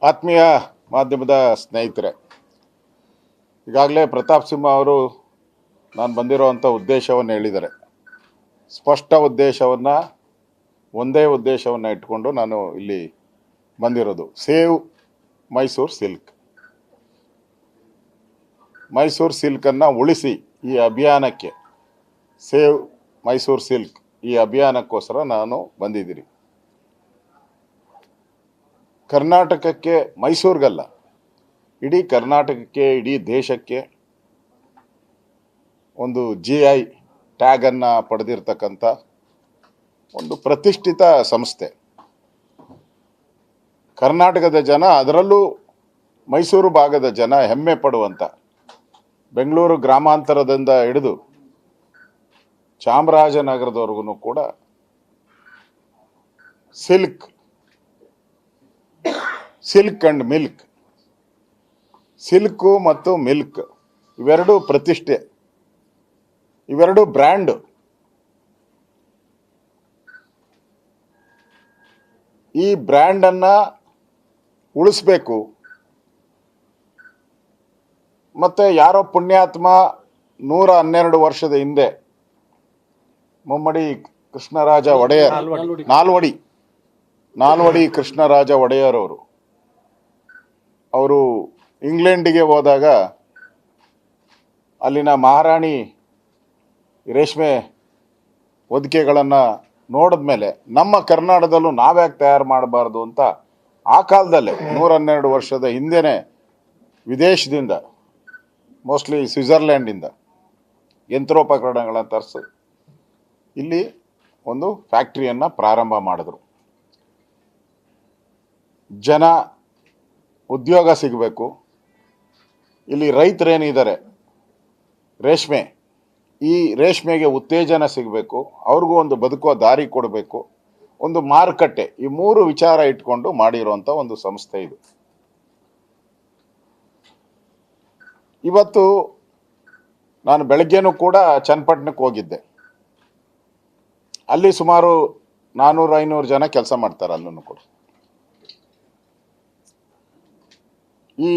ಆತ್ಮೀಯ ಮಾಧ್ಯಮದ ಸ್ನೇಹಿತರೆ, ಈಗಾಗಲೇ ಪ್ರತಾಪ್ ಸಿಂಹ ಅವರು ನಾನು ಬಂದಿರುವಂಥ ಉದ್ದೇಶವನ್ನು ಹೇಳಿದ್ದಾರೆ. ಸ್ಪಷ್ಟ ಉದ್ದೇಶವನ್ನು, ಒಂದೇ ಉದ್ದೇಶವನ್ನು ಇಟ್ಕೊಂಡು ನಾನು ಇಲ್ಲಿ ಬಂದಿರೋದು. Save Mysuru silk. ಮೈಸೂರು ಸಿಲ್ಕನ್ನು ಉಳಿಸಿ ಈ ಅಭಿಯಾನಕ್ಕೆ, ಸೇವ್ ಮೈಸೂರು ಸಿಲ್ಕ್ ಈ ಅಭಿಯಾನಕ್ಕೋಸ್ಕರ ನಾನು ಬಂದಿದ್ದೀನಿ. ಕರ್ನಾಟಕಕ್ಕೆ, ಮೈಸೂರಿಗಲ್ಲ, ಇಡೀ ಕರ್ನಾಟಕಕ್ಕೆ, ಇಡೀ ದೇಶಕ್ಕೆ ಒಂದು GI ಟ್ಯಾಗನ್ನು ಪಡೆದಿರ್ತಕ್ಕಂಥ ಒಂದು ಪ್ರತಿಷ್ಠಿತ ಸಂಸ್ಥೆ. ಕರ್ನಾಟಕದ ಜನ, ಅದರಲ್ಲೂ ಮೈಸೂರು ಭಾಗದ ಜನ ಹೆಮ್ಮೆ ಪಡುವಂಥ, ಬೆಂಗಳೂರು ಗ್ರಾಮಾಂತರದಿಂದ ಹಿಡಿದು ಚಾಮರಾಜನಗರದವರೆಗೂ ಕೂಡ ಸಿಲ್ಕ್ ಅಂಡ್ ಮಿಲ್ಕ್, ಸಿಲ್ಕು ಮತ್ತು ಮಿಲ್ಕ್ ಇವೆರಡು ಪ್ರತಿಷ್ಠೆ, ಇವೆರಡು ಬ್ರ್ಯಾಂಡ್. ಈ ಬ್ರ್ಯಾಂಡನ್ನು ಉಳಿಸ್ಬೇಕು. ಮತ್ತೆ ಯಾರೋ ಪುಣ್ಯಾತ್ಮ 112 ವರ್ಷದ ಹಿಂದೆ ಮುಮ್ಮಡಿ ಕೃಷ್ಣರಾಜ ಒಡೆಯರ್, ನಾಲ್ವಡಿ ಕೃಷ್ಣರಾಜ ಒಡೆಯರ್ ಅವರು ಇಂಗ್ಲೆಂಡಿಗೆ ಹೋದಾಗ ಅಲ್ಲಿನ ಮಹಾರಾಣಿ ರೇಷ್ಮೆ ಹೊದಿಕೆಗಳನ್ನು ನೋಡಿದ್ಮೇಲೆ ನಮ್ಮ ಕರ್ನಾಟಕದಲ್ಲೂ ನಾವ್ಯಾಕೆ ತಯಾರು ಮಾಡಬಾರ್ದು ಅಂತ ಆ ಕಾಲದಲ್ಲೇ 112 ವರ್ಷದ ಹಿಂದೆನೇ ವಿದೇಶದಿಂದ, ಮೋಸ್ಟ್ಲಿ ಸ್ವಿಟ್ಜರ್ಲ್ಯಾಂಡಿಂದ ಯಂತ್ರೋಪಕರಣಗಳನ್ನು ತರಿಸಿ ಇಲ್ಲಿ ಒಂದು ಫ್ಯಾಕ್ಟ್ರಿಯನ್ನು ಪ್ರಾರಂಭ ಮಾಡಿದ್ರು. ಜನ ಉದ್ಯೋಗ ಸಿಗಬೇಕು. ಇಲ್ಲಿ ರೈತರೇನಿದ್ದಾರೆ, ಈ ರೇಷ್ಮೆಗೆ ಉತ್ತೇಜನ ಸಿಗಬೇಕು, ಅವ್ರಿಗೂ ಒಂದು ಬದುಕುವ ದಾರಿ ಕೊಡಬೇಕು, ಒಂದು ಮಾರುಕಟ್ಟೆ, ಈ 3 ವಿಚಾರ ಇಟ್ಕೊಂಡು ಮಾಡಿರುವಂಥ ಒಂದು ಸಂಸ್ಥೆ ಇದು. ಇವತ್ತು ನಾನು ಬೆಳಗ್ಗೆನೂ ಕೂಡ ಚನ್ನಪಟ್ಟಣಕ್ಕೆ ಹೋಗಿದ್ದೆ. ಅಲ್ಲಿ ಸುಮಾರು 400-500 ಜನ ಕೆಲಸ ಮಾಡ್ತಾರೆ. ಅಲ್ಲೂ ಕೂಡ ಈ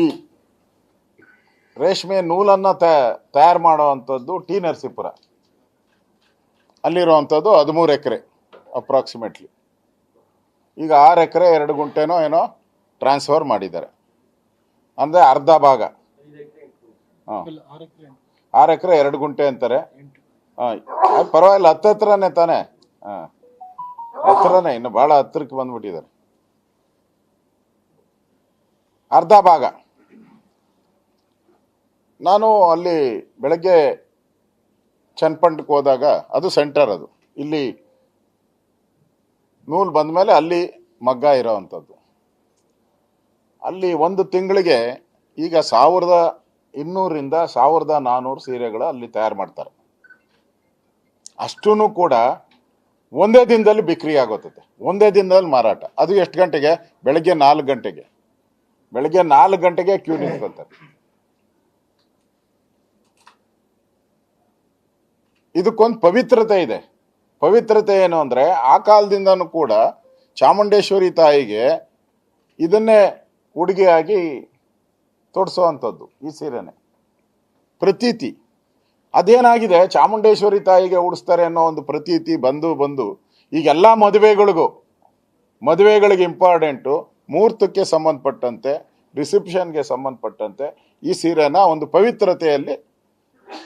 ರೇಷ್ಮೆ ನೂಲನ್ನು ತಯಾರು ಮಾಡುವಂಥದ್ದು ಟಿ ನರಸೀಪುರ, ಅಲ್ಲಿರುವಂಥದ್ದು 13 ಎಕರೆ ಅಪ್ರಾಕ್ಸಿಮೇಟ್ಲಿ. ಈಗ 6 ಎಕರೆ 2 ಗುಂಟೆನೋ ಏನೋ ಟ್ರಾನ್ಸ್ಫರ್ ಮಾಡಿದ್ದಾರೆ, ಅಂದರೆ ಅರ್ಧ ಭಾಗ. 6 ಎಕರೆ 2 ಗುಂಟೆ ಅಂತಾರೆ. ಪರವಾಗಿಲ್ಲ, ಹತ್ರನೇ ತಾನೆ. ಹತ್ರನೇ, ಇನ್ನು ಭಾಳ ಹತ್ರಕ್ಕೆ ಬಂದ್ಬಿಟ್ಟಿದ್ದಾರೆ. ಅರ್ಧ ಭಾಗ. ನಾನು ಅಲ್ಲಿ ಬೆಳಗ್ಗೆ ಚನ್ನಪಟ್ಟಣಕ್ಕೆ ಹೋದಾಗ, ಅದು ಸೆಂಟರ್, ಅದು ಇಲ್ಲಿ ನೂಲು ಬಂದ ಮೇಲೆ ಅಲ್ಲಿ ಮಗ್ಗ ಇರೋವಂಥದ್ದು. ಅಲ್ಲಿ ಒಂದು ತಿಂಗಳಿಗೆ ಈಗ 1200ರಿಂದ 1400 ಸೀರೆಗಳು ಅಲ್ಲಿ ತಯಾರು ಮಾಡ್ತಾರೆ. ಅಷ್ಟೂ ಕೂಡ ಒಂದೇ ದಿನದಲ್ಲಿ ಬಿಕ್ರಿ ಆಗೋತದೆ, ಒಂದೇ ದಿನದಲ್ಲಿ ಮಾರಾಟ. ಅದು ಎಷ್ಟು ಗಂಟೆಗೆ? ಬೆಳಗ್ಗೆ 4 ಗಂಟೆಗೆ. ಬೆಳಗ್ಗೆ 4 ಗಂಟೆಗೆ ಕ್ಯೂ ನಿಂತ್ಕೊತಾರೆ. ಇದಕ್ಕೊಂದು ಪವಿತ್ರತೆ ಇದೆ. ಪವಿತ್ರತೆ ಏನು ಅಂದರೆ, ಆ ಕಾಲದಿಂದನೂ ಕೂಡ ಚಾಮುಂಡೇಶ್ವರಿ ತಾಯಿಗೆ ಇದನ್ನೇ ಉಡುಗೆಯಾಗಿ ತೊಡಿಸೋವಂಥದ್ದು ಈ ಸೀರೆನೆ, ಪ್ರತೀತಿ. ಅದೇನಾಗಿದೆ, ಚಾಮುಂಡೇಶ್ವರಿ ತಾಯಿಗೆ ಉಡಿಸ್ತಾರೆ ಅನ್ನೋ ಒಂದು ಪ್ರತೀತಿ ಬಂದು ಈಗೆಲ್ಲ ಮದುವೆಗಳಿಗೆ ಇಂಪಾರ್ಟೆಂಟು, ಮುಹೂರ್ತಕ್ಕೆ ಸಂಬಂಧಪಟ್ಟಂತೆ, ರಿಸೆಪ್ಷನ್ಗೆ ಸಂಬಂಧಪಟ್ಟಂತೆ ಈ ಸೀರೆನ ಒಂದು ಪವಿತ್ರತೆಯಲ್ಲಿ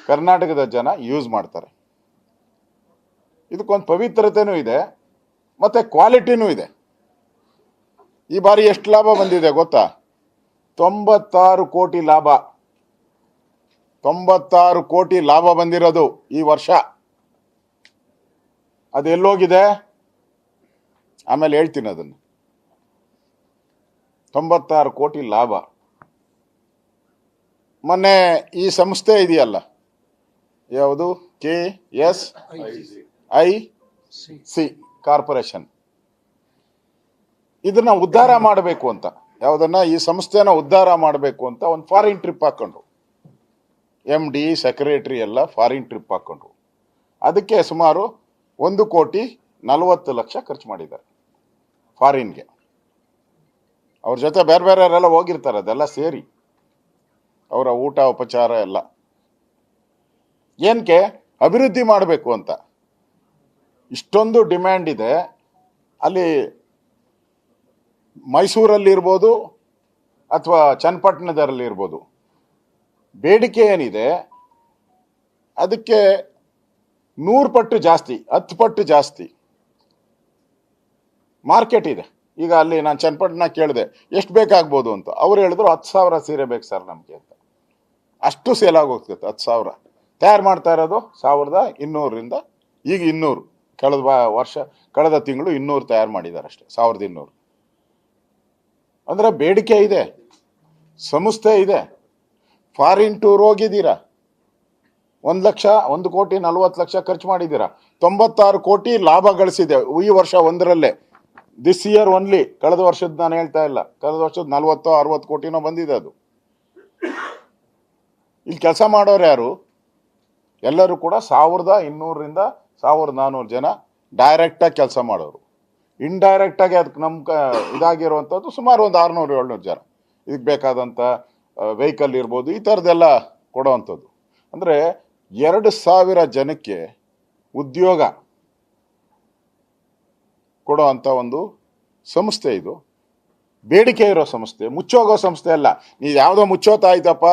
ಕರ್ನಾಟಕದ ಜನ ಯೂಸ್ ಮಾಡ್ತಾರೆ. ಇದಕ್ಕೊಂದು ಪವಿತ್ರತೆನೂ ಇದೆ, ಮತ್ತು ಕ್ವಾಲಿಟಿನೂ ಇದೆ. ಈ ಬಾರಿ ಎಷ್ಟು ಲಾಭ ಬಂದಿದೆ ಗೊತ್ತಾ? 96 ಕೋಟಿ ಲಾಭ. 96 ಕೋಟಿ ಲಾಭ ಬಂದಿರೋದು ಈ ವರ್ಷ. ಅದೆಲ್ಲೋಗಿದೆ ಆಮೇಲೆ ಹೇಳ್ತೀನಿ ಅದನ್ನು. 96 ಕೋಟಿ ಲಾಭ. ಮೊನ್ನೆ ಈ ಸಂಸ್ಥೆ ಇದೆಯಲ್ಲ, ಯಾವುದು, KSIC ಕಾರ್ಪೊರೇಷನ್, ಇದನ್ನ ಉದ್ಧಾರ ಮಾಡಬೇಕು ಅಂತ, ಯಾವುದನ್ನ, ಈ ಸಂಸ್ಥೆನ ಉದ್ಧಾರ ಮಾಡಬೇಕು ಅಂತ ಒಂದು ಫಾರಿನ್ ಟ್ರಿಪ್ ಹಾಕೊಂಡ್ರು. MD ಸೆಕ್ರೆಟರಿ ಎಲ್ಲ ಫಾರಿನ್ ಟ್ರಿಪ್ ಹಾಕೊಂಡ್ರು. ಅದಕ್ಕೆ ಸುಮಾರು 1,40,40,00,000 ಖರ್ಚು ಮಾಡಿದ್ದಾರೆ ಫಾರಿನ್ಗೆ. ಅವ್ರ ಜೊತೆ ಬೇರೆ ಬೇರೆಯವರೆಲ್ಲ ಹೋಗಿರ್ತಾರೆ, ಅದೆಲ್ಲ ಸೇರಿ ಅವರ ಊಟ ಉಪಚಾರ ಎಲ್ಲ ಏನಕ್ಕೆ ಅಭಿವೃದ್ಧಿ ಮಾಡಬೇಕು ಅಂತ. ಇಷ್ಟೊಂದು ಡಿಮ್ಯಾಂಡ್ ಇದೆ ಅಲ್ಲಿ. ಮೈಸೂರಲ್ಲಿ ಇರ್ಬೋದು ಅಥವಾ ಚನ್ನಪಟ್ಟಣದಲ್ಲಿ ಇರ್ಬೋದು, ಬೇಡಿಕೆ ಏನಿದೆ ಅದಕ್ಕೆ 100 ಪಟ್ಟು ಜಾಸ್ತಿ, 10 ಪಟ್ಟು ಜಾಸ್ತಿ ಮಾರ್ಕೆಟ್ ಇದೆ. ಈಗ ಅಲ್ಲಿ ನಾನು ಚನ್ನಪಟ್ಟಣ ಕೇಳಿದೆ ಎಷ್ಟು ಬೇಕಾಗ್ಬೋದು ಅಂತ, ಅವ್ರು ಹೇಳಿದ್ರು 10,000 ಸೀರೆ ಬೇಕು ಸರ್ ನಮಗೆ ಅಂತ. ಅಷ್ಟು ಸೇಲ್ ಆಗೋಗ್ತದೆ. 10,000 ತಯಾರು ಮಾಡ್ತಾ ಇರೋದು 1,200ರಿಂದ ಈಗ 200. ಕಳೆದ ತಿಂಗಳು 200 ತಯಾರು ಮಾಡಿದ್ದಾರೆ ಅಷ್ಟೇ, 1,200. ಅಂದ್ರೆ ಬೇಡಿಕೆ ಇದೆ, ಸಂಸ್ಥೆ ಇದೆ. ಫಾರಿನ್ ಟೂರ್ ಹೋಗಿದ್ದೀರಾ, 1,40,00,000 ಖರ್ಚು ಮಾಡಿದ್ದೀರಾ, 96 ಕೋಟಿ ಲಾಭ ಗಳಿಸಿದೆ ಈ ವರ್ಷ ಒಂದರಲ್ಲೇ. ದಿಸ್ ಇಯರ್ ಓನ್ಲಿ, ಕಳೆದ ವರ್ಷದ ನಾನು ಹೇಳ್ತಾ ಇಲ್ಲ, ಕಳೆದ ವರ್ಷದ 40-60 ಕೋಟಿನೋ ಬಂದಿದೆ ಅದು. ಇಲ್ಲಿ ಕೆಲಸ ಮಾಡೋರು ಯಾರು? ಎಲ್ಲರೂ ಕೂಡ 1,200ರಿಂದ 1,400 ಜನ ಡೈರೆಕ್ಟಾಗಿ ಕೆಲಸ ಮಾಡೋರು. ಇಂಡೈರೆಕ್ಟಾಗಿ ಅದಕ್ಕೆ ಇದಾಗಿರುವಂಥದ್ದು ಸುಮಾರು ಒಂದು 600-700 ಜನ. ಇದಕ್ಕೆ ಬೇಕಾದಂಥ ವೆಹಿಕಲ್ ಇರ್ಬೋದು, ಈ ಥರದ್ದೆಲ್ಲ ಕೊಡೋವಂಥದ್ದು. ಅಂದರೆ 2,000 ಜನಕ್ಕೆ ಉದ್ಯೋಗ ಕೊಡೋವಂಥ ಒಂದು ಸಂಸ್ಥೆ ಇದು. ಬೇಡಿಕೆ ಇರೋ ಸಂಸ್ಥೆ, ಮುಚ್ಚೋಗೋ ಸಂಸ್ಥೆ ಅಲ್ಲ. ನೀವು ಯಾವುದೋ ಮುಚ್ಚೋತಾ ಇದ್ದಪ್ಪ,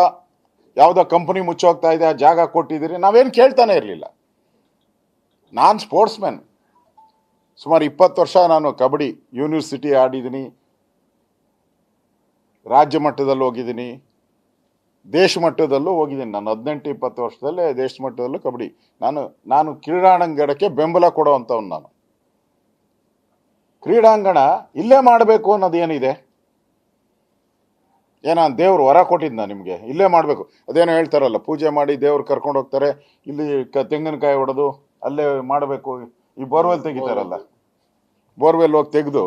ಯಾವುದೋ ಕಂಪನಿ ಮುಚ್ಚೋಗ್ತಾ ಇದೆ, ಜಾಗ ಕೊಟ್ಟಿದ್ದೀರಿ, ನಾವೇನು ಕೇಳ್ತಾನೆ ಇರಲಿಲ್ಲ. ನಾನು ಸ್ಪೋರ್ಟ್ಸ್ ಮ್ಯಾನ್, ಸುಮಾರು 20 ವರ್ಷ ನಾನು ಕಬಡ್ಡಿ ಯೂನಿವರ್ಸಿಟಿ ಆಡಿದ್ದೀನಿ, ರಾಜ್ಯ ಮಟ್ಟದಲ್ಲಿ ಹೋಗಿದ್ದೀನಿ, ದೇಶ ಮಟ್ಟದಲ್ಲೂ ಹೋಗಿದ್ದೀನಿ. ನಾನು 18-20 ವರ್ಷದಲ್ಲೇ ದೇಶ ಮಟ್ಟದಲ್ಲೂ ಕಬಡ್ಡಿ. ನಾನು ಕ್ರೀಡಾಂಗಣಕ್ಕೆ ಬೆಂಬಲ ಕೊಡೋವಂಥವ್ನು. ನಾನು ಕ್ರೀಡಾಂಗಣ ಇಲ್ಲೇ ಮಾಡಬೇಕು ಅನ್ನೋದೇನಿದೆ? ಏನೋ ದೇವ್ರು ವರ ಕೊಟ್ಟಿದ್ದ ನಿಮಗೆ, ಇಲ್ಲೇ ಮಾಡಬೇಕು. ಅದೇನೋ ಹೇಳ್ತಾರಲ್ಲ, ಪೂಜೆ ಮಾಡಿ ದೇವ್ರು ಕರ್ಕೊಂಡು ಹೋಗ್ತಾರೆ, ಇಲ್ಲಿ ತೆಂಗಿನಕಾಯಿ ಹೊಡೆದು ಅಲ್ಲೇ ಮಾಡಬೇಕು. ಈ ಬೋರ್ವೆಲ್ ತೆಗಿತಾರಲ್ಲ, ಬೋರ್ವೆಲ್ ಹೋಗಿ ತೆಗೆದು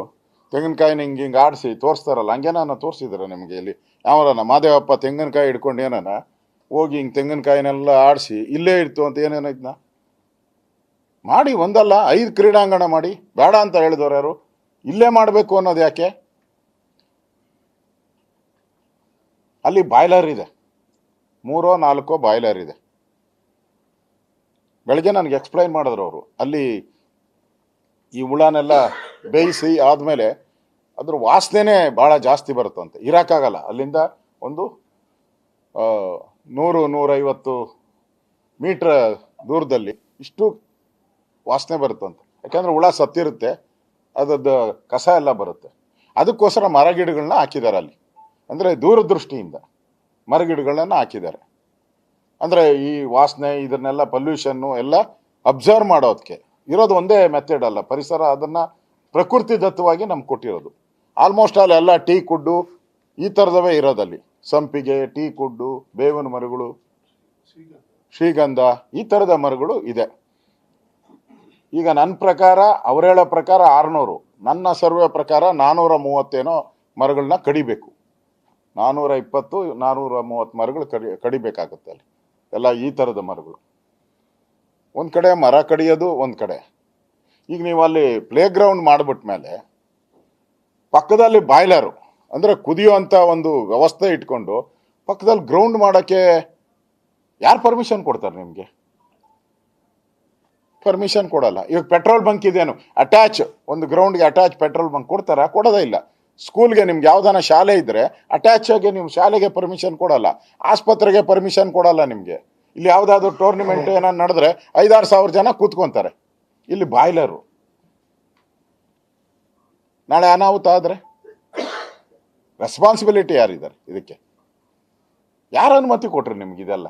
ತೆಂಗಿನಕಾಯಿನ ಹಿಂಗೆ ಆಡಿಸಿ ತೋರಿಸ್ತಾರಲ್ಲ, ಹಂಗೇನ ತೋರಿಸಿದಾರೆ ನಿಮಗೆ? ಇಲ್ಲಿ ಯಾವನ ಮಾದೇವಪ್ಪ ತೆಂಗಿನಕಾಯಿ ಹಿಡ್ಕೊಂಡು ಏನಾನ ಹೋಗಿ ಹಿಂಗೆ ತೆಂಗಿನಕಾಯಿನೆಲ್ಲ ಆಡಿಸಿ ಇಲ್ಲೇ ಇಡ್ತು ಅಂತ ಏನೇನೈತ್ನ ಮಾಡಿ? 1 ಅಲ್ಲ 5 ಕ್ರೀಡಾಂಗಣ ಮಾಡಿ. ಬೇಡ ಅಂತ ಹೇಳಿದವ್ರು ಯಾರು? ಇಲ್ಲೇ ಮಾಡಬೇಕು ಅನ್ನೋದು ಯಾಕೆ? ಅಲ್ಲಿ ಬಾಯ್ಲರ್ ಇದೆ, 3-4 ಬಾಯ್ಲರ್ ಇದೆ. ಬೆಳಗ್ಗೆ ನನಗೆ ಎಕ್ಸ್ಪ್ಲೈನ್ ಮಾಡಿದ್ರು ಅವರು. ಅಲ್ಲಿ ಈ ಹುಳನೆಲ್ಲ ಬೇಯಿಸಿ ಆದಮೇಲೆ ಅದ್ರ ವಾಸನೆನೇ ಭಾಳ ಜಾಸ್ತಿ ಬರುತ್ತಂತೆ, ಇರೋಕ್ಕಾಗಲ್ಲ. ಅಲ್ಲಿಂದ ಒಂದು 100-150 ಮೀಟ್ರ್ ದೂರದಲ್ಲಿ ಇಷ್ಟು ವಾಸನೆ ಬರುತ್ತಂತೆ. ಯಾಕಂದರೆ ಹುಳ ಸತ್ತಿರುತ್ತೆ, ಅದದ್ದು ಕಸ ಎಲ್ಲ ಬರುತ್ತೆ. ಅದಕ್ಕೋಸ್ಕರ ಮರಗಿಡಗಳನ್ನ ಹಾಕಿದ್ದಾರೆ ಅಲ್ಲಿ. ಅಂದರೆ ದೂರದೃಷ್ಟಿಯಿಂದ ಮರಗಿಡಗಳನ್ನ ಹಾಕಿದ್ದಾರೆ. ಅಂದರೆ ಈ ವಾಸನೆ ಇದನ್ನೆಲ್ಲ ಪೊಲ್ಯೂಷನ್ನು ಎಲ್ಲ ಅಬ್ಸರ್ವ್ ಮಾಡೋದಕ್ಕೆ ಇರೋದು ಒಂದೇ ಮೆಥಡ್ ಅಲ್ಲ. ಪರಿಸರ ಅದನ್ನು ಪ್ರಕೃತಿ ದತ್ತವಾಗಿ ನಮ್ಗೆ ಕೊಟ್ಟಿರೋದು. ಆಲ್ಮೋಸ್ಟ್ ಆಲ್ ಎಲ್ಲ ಟೀ ಕುಡ್ಡು ಈ ಥರದವೇ ಇರೋದಲ್ಲಿ. ಸಂಪಿಗೆ, ಟೀ ಕುಡ್ಡು, ಬೇವಿನ ಮರಗಳು, ಶ್ರೀಗಂಧ, ಈ ಥರದ ಮರಗಳು ಇದೆ. ಈಗ ನನ್ನ ಪ್ರಕಾರ, ಅವ್ರು ಹೇಳೋ ಪ್ರಕಾರ 600, ನನ್ನ ಸರ್ವೆ ಪ್ರಕಾರ 430 ಮರಗಳನ್ನ ಕಡಿಬೇಕು. 420-430 ಮರಗಳು ಕಡಿಬೇಕಾಗುತ್ತೆ ಅಲ್ಲಿ. ಎಲ್ಲ ಈ ಥರದ ಮರಗಳು. ಒಂದು ಕಡೆ ಮರ ಕಡಿಯೋದು, ಒಂದು ಕಡೆ. ಈಗ ನೀವು ಅಲ್ಲಿ ಪ್ಲೇ ಗ್ರೌಂಡ್ ಮಾಡಿಬಿಟ್ಮೇಲೆ ಪಕ್ಕದಲ್ಲಿ ಬಾಯ್ಲರು, ಅಂದರೆ ಕುದಿಯುವಂಥ ಒಂದು ವ್ಯವಸ್ಥೆ ಇಟ್ಕೊಂಡು ಪಕ್ಕದಲ್ಲಿ ಗ್ರೌಂಡ್ ಮಾಡೋಕ್ಕೆ ಯಾರು ಪರ್ಮಿಷನ್ ಕೊಡ್ತಾರೆ ನಿಮಗೆ? ಪರ್ಮಿಷನ್ ಕೊಡಲ್ಲ. ಈಗ ಪೆಟ್ರೋಲ್ ಬಂಕ್ ಇದೇನು ಅಟ್ಯಾಚ್, ಒಂದು ಗ್ರೌಂಡ್ಗೆ ಅಟ್ಯಾಚ್ ಪೆಟ್ರೋಲ್ ಬಂಕ್ ಕೊಡ್ತಾರಾ? ಕೊಡೋದೇ ಇಲ್ಲ. ಸ್ಕೂಲ್ಗೆ ನಿಮ್ಗೆ ಯಾವ್ದಾನ ಶಾಲೆ ಇದ್ದರೆ ಅಟ್ಯಾಚ್ ಆಗಿ ನೀವು ಶಾಲೆಗೆ ಪರ್ಮಿಷನ್ ಕೊಡಲ್ಲ, ಆಸ್ಪತ್ರೆಗೆ ಪರ್ಮಿಷನ್ ಕೊಡಲ್ಲ ನಿಮಗೆ. ಇಲ್ಲಿ ಯಾವುದಾದ್ರೂ ಟೂರ್ನಿಮೆಂಟ್ ಏನಾರು ನಡೆದ್ರೆ 5-6 ಸಾವಿರ ಜನ ಕೂತ್ಕೊಂತಾರೆ. ಇಲ್ಲಿ ಬಾಯ್ಲರು. ನಾಳೆ ಅನಾಹುತ ಆದರೆ ರೆಸ್ಪಾನ್ಸಿಬಿಲಿಟಿ ಯಾರಿದ್ದಾರೆ ಇದಕ್ಕೆ? ಯಾರು ಅನುಮತಿ ಕೊಟ್ರಿ ನಿಮ್ಗೆ ಇದೆಲ್ಲ?